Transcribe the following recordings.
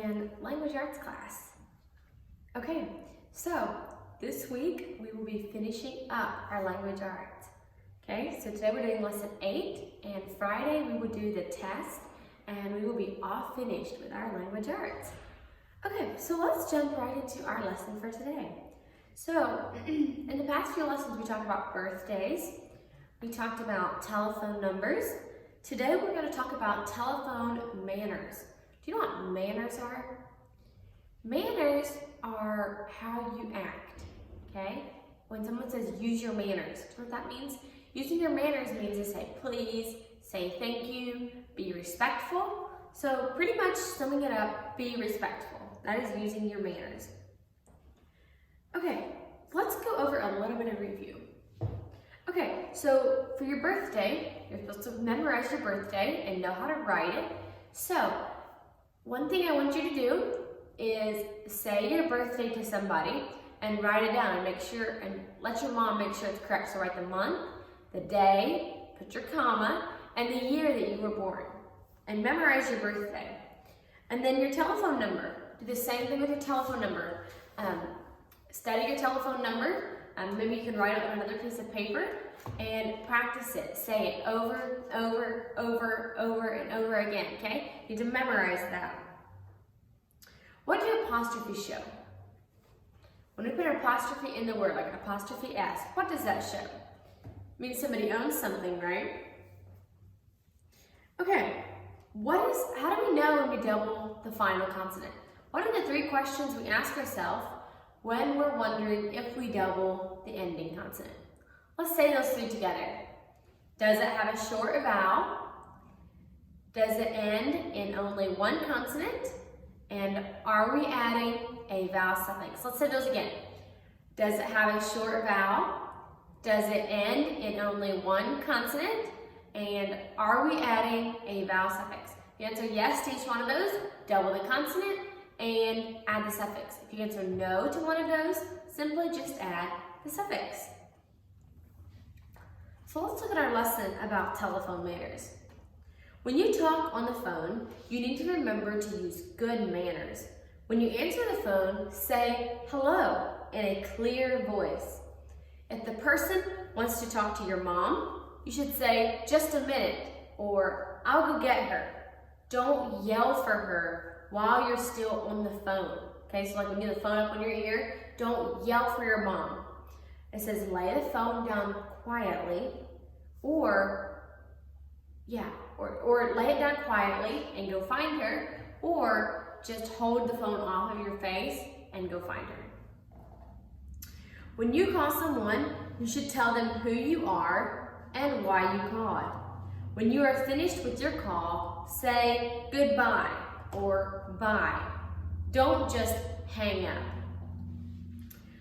and language arts class. Okay, so this week we will be finishing up our language arts. Okay, so today we're doing lesson 8, and Friday we will do the test, and we will be all finished with our language arts. Okay, so let's jump right into our lesson for today. So, in the past few lessons we talked about birthdays, we talked about telephone numbers. Today we're going to talk about telephone manners. Do you know what manners are? Manners are how you act, okay? When someone says use your manners, do you know what that means? Using your manners means to say please, say thank you, be respectful. So pretty much summing it up, be respectful. That is using your manners. Okay, let's go over a little bit of review. Okay, so for your birthday, you're supposed to memorize your birthday and know how to write it. So, one thing I want you to do is say your birthday to somebody and write it down and make sure, and let your mom make sure it's correct. So write the month, the day, put your comma, and the year that you were born. And memorize your birthday. And then your telephone number. Do the same thing with your telephone number. Study your telephone number. Maybe you can write it on another piece of paper and practice it. Say it over, and over again, okay? You need to memorize that. What do apostrophes show? When we put an apostrophe in the word, like an apostrophe S, what does that show? It means somebody owns something, right? Okay, how do we know when we double the final consonant? What are the 3 questions we ask ourselves when we're wondering if we double the ending consonant? Let's say those 3 together. Does it have a short vowel? Does it end in only one consonant? And are we adding a vowel suffix? Let's say those again. Does it have a short vowel? Does it end in only one consonant? And are we adding a vowel suffix? If you answer yes to each one of those, double the consonant and add the suffix. If you answer no to one of those, simply just add the suffix. So let's look at our lesson about telephone manners. When you talk on the phone, you need to remember to use good manners. When you answer the phone, say hello in a clear voice. If the person wants to talk to your mom, you should say just a minute or I'll go get her. Don't yell for her while you're still on the phone. Okay, so like when you have the phone up on your ear, don't yell for your mom. It says lay the phone down quietly or lay it down quietly and go find her, or just hold the phone off of your face and go find her. When you call someone, you should tell them who you are and why you called. When you are finished with your call, say goodbye or bye. Don't just hang up.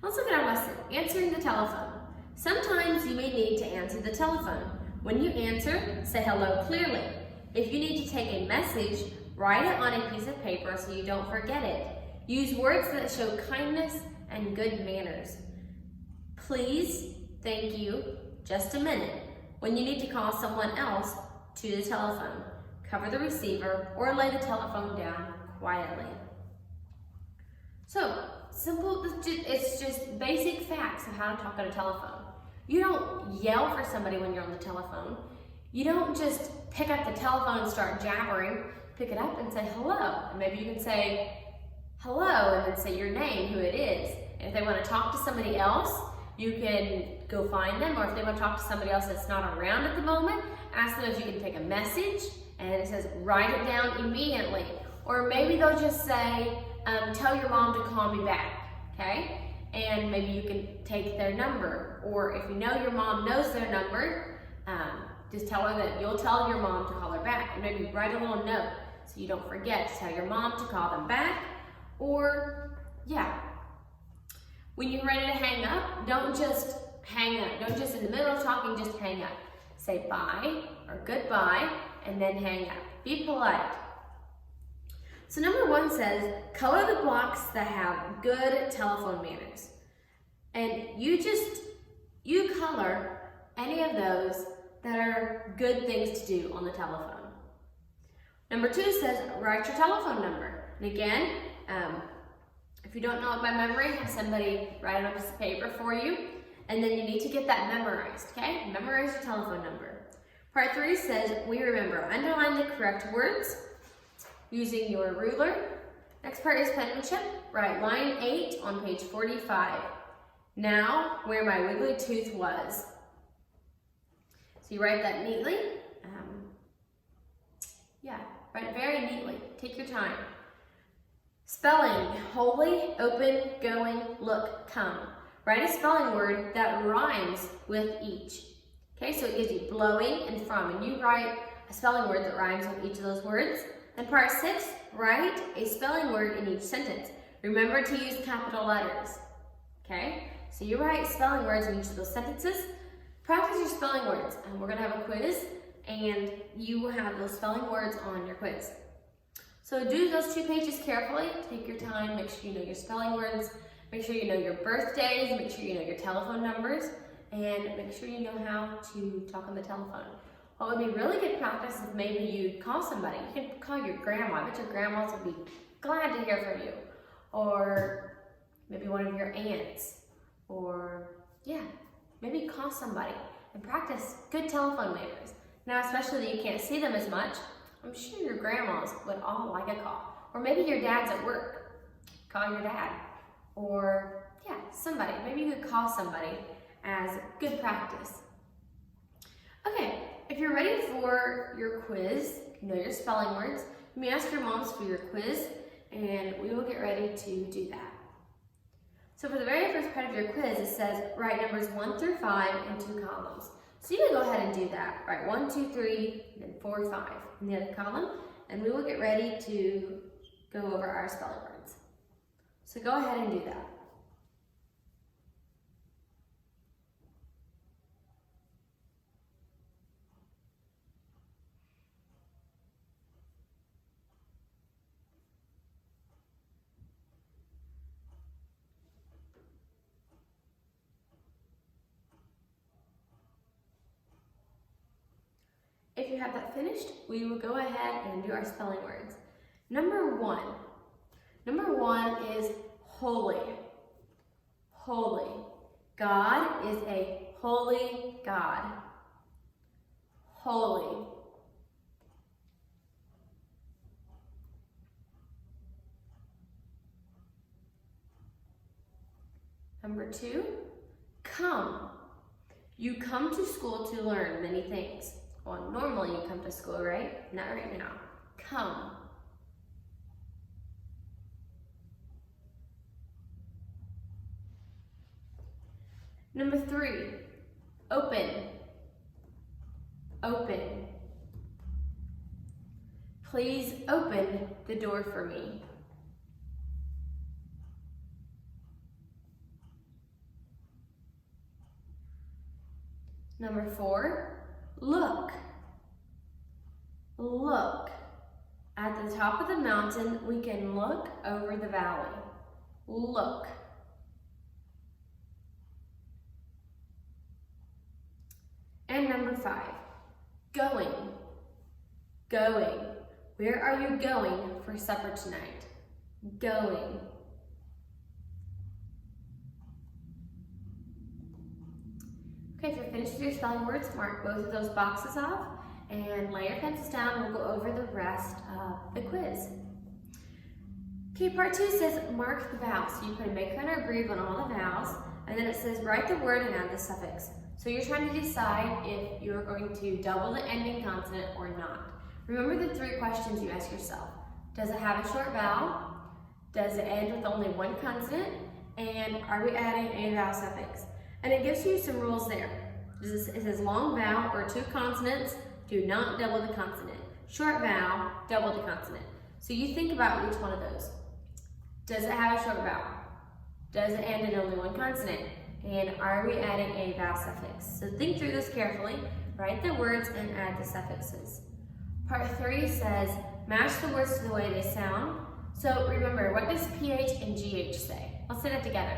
Let's look at our lesson, answering the telephone. Sometimes you may need to answer the telephone. When you answer, say hello clearly. If you need to take a message, write it on a piece of paper so you don't forget it. Use words that show kindness and good manners. Please, thank you, just a minute. When you need to call someone else to the telephone, cover the receiver or lay the telephone down quietly. So, simple, it's just basic facts of how to talk on a telephone. You don't yell for somebody when you're on the telephone. You don't just pick up the telephone and start jabbering. Pick it up and say hello. And maybe you can say hello and then say your name, who it is. And if they want to talk to somebody else, you can go find them. Or if they want to talk to somebody else that's not around at the moment, ask them if you can take a message. And it says write it down immediately. Or maybe they'll just say, tell your mom to call me back, okay? And maybe you can take their number. Or if you know your mom knows their number, just tell her that you'll tell your mom to call her back. And maybe write a little note so you don't forget to tell your mom to call them back. Or, when you're ready to hang up, don't just hang up. Don't just in the middle of talking, just hang up. Say bye or goodbye and then hang up. Be polite. So number 1 says, color the blocks that have good telephone manners. And you color any of those that are good things to do on the telephone. Number 2 says, write your telephone number. And again, if you don't know it by memory, have somebody write it on a piece of paper for you. And then you need to get that memorized, okay? Memorize your telephone number. Part 3 says, we remember. Underline the correct words using your ruler. Next part is penmanship. Write line 8 on page 45. Now, where my wiggly tooth was. So you write that neatly. Write it very neatly. Take your time. Spelling, holy, open, going, look, come. Write a spelling word that rhymes with each. Okay, so it gives you blowing and from, and you write a spelling word that rhymes with each of those words. And part 6, write a spelling word in each sentence. Remember to use capital letters. Okay, so you write spelling words in each of those sentences. Practice your spelling words. We're gonna have a quiz, and you will have those spelling words on your quiz. So do those 2 pages carefully. Take your time, make sure you know your spelling words, make sure you know your birthdays, make sure you know your telephone numbers, and make sure you know how to talk on the telephone. What would be really good practice if maybe you call somebody. You can call your grandma. I bet your grandmas would be glad to hear from you. Or maybe one of your aunts. Or, maybe call somebody and practice good telephone manners. Now, especially that you can't see them as much, I'm sure your grandmas would all like a call. Or maybe your dad's at work. Call your dad. Or, somebody. Maybe you could call somebody as good practice. Okay, if you're ready for your quiz, you know your spelling words, you may ask your moms for your quiz, and we will get ready to do that. So for the very first part of your quiz, it says write numbers 1 through 5 in 2 columns. So you can go ahead and do that. Write 1, 2, 3, and then 4, 5 in the other column, and we will get ready to go over our spelling words. So go ahead and do that. If you have that finished, we will go ahead and do our spelling words. Number 1. Number 1 is holy. Holy. God is a holy God. Holy. Number 2, come. You come to school to learn many things. Well, normally you come to school, right? Not right now. Come. Number 3, open. Open. Please open the door for me. Number 4, look. Look. At the top of the mountain, we can look over the valley. Look. And number 5, going. Going. Where are you going for supper tonight? Going. Okay, if you're finished with your spelling words, mark both of those boxes off and lay your pencils down. We'll go over the rest of the quiz. Okay, part 2 says mark the vowels. So you put a make, run, or breathe on all the vowels, and then it says write the word and add the suffix. So you're trying to decide if you're going to double the ending consonant or not. Remember the 3 questions you ask yourself. Does it have a short vowel? Does it end with only 1 consonant? And are we adding a vowel suffix? And it gives you some rules there. It says long vowel or 2 consonants, do not double the consonant. Short vowel, double the consonant. So you think about which one of those. Does it have a short vowel? Does it end in only 1 consonant? And are we adding a vowel suffix? So think through this carefully, write the words and add the suffixes. Part 3 says match the words to the way they sound. So remember, what does PH and GH say? Let's say that together.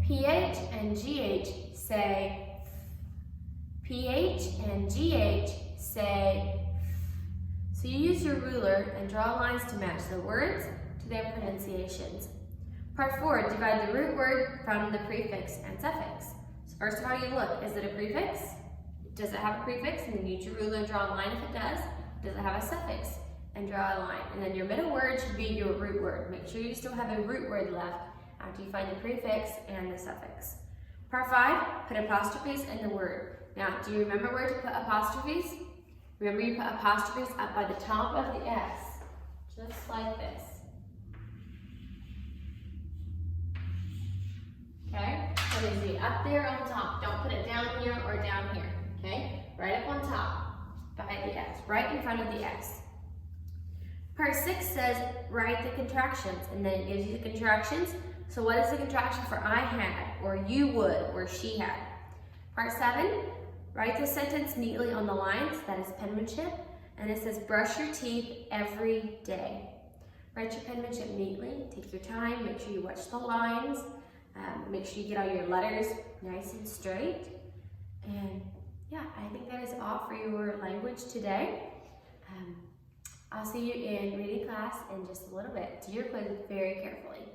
PH and GH say f. PH and GH say f. So you use your ruler and draw lines to match the words to to their pronunciations. Part 4, divide the root word from the prefix and suffix. So first of all, you look, is it a prefix? Does it have a prefix? And then use your ruler and draw a line if it does. Does it have a suffix? And draw a line. And then your middle word should be your root word. Make sure you still have a root word left after you find the prefix and the suffix. Part 5, put apostrophes in the word. Now, do you remember where to put apostrophes? Remember you put apostrophes up by the top of the S, just like this. Okay, so it needs to be up there on top. Don't put it down here or down here, okay? Right up on top, by the S, right in front of the S. Part 6 says, write the contractions, and then it gives you the contractions. So what is the contraction for I had, or you would, or she had? Part 7, write the sentence neatly on the lines, that is penmanship, and it says, brush your teeth every day. Write your penmanship neatly, take your time, make sure you watch the lines, make sure you get all your letters nice and straight. And yeah, I think that is all for your language today. I'll see you in reading class in just a little bit. Do your quiz very carefully.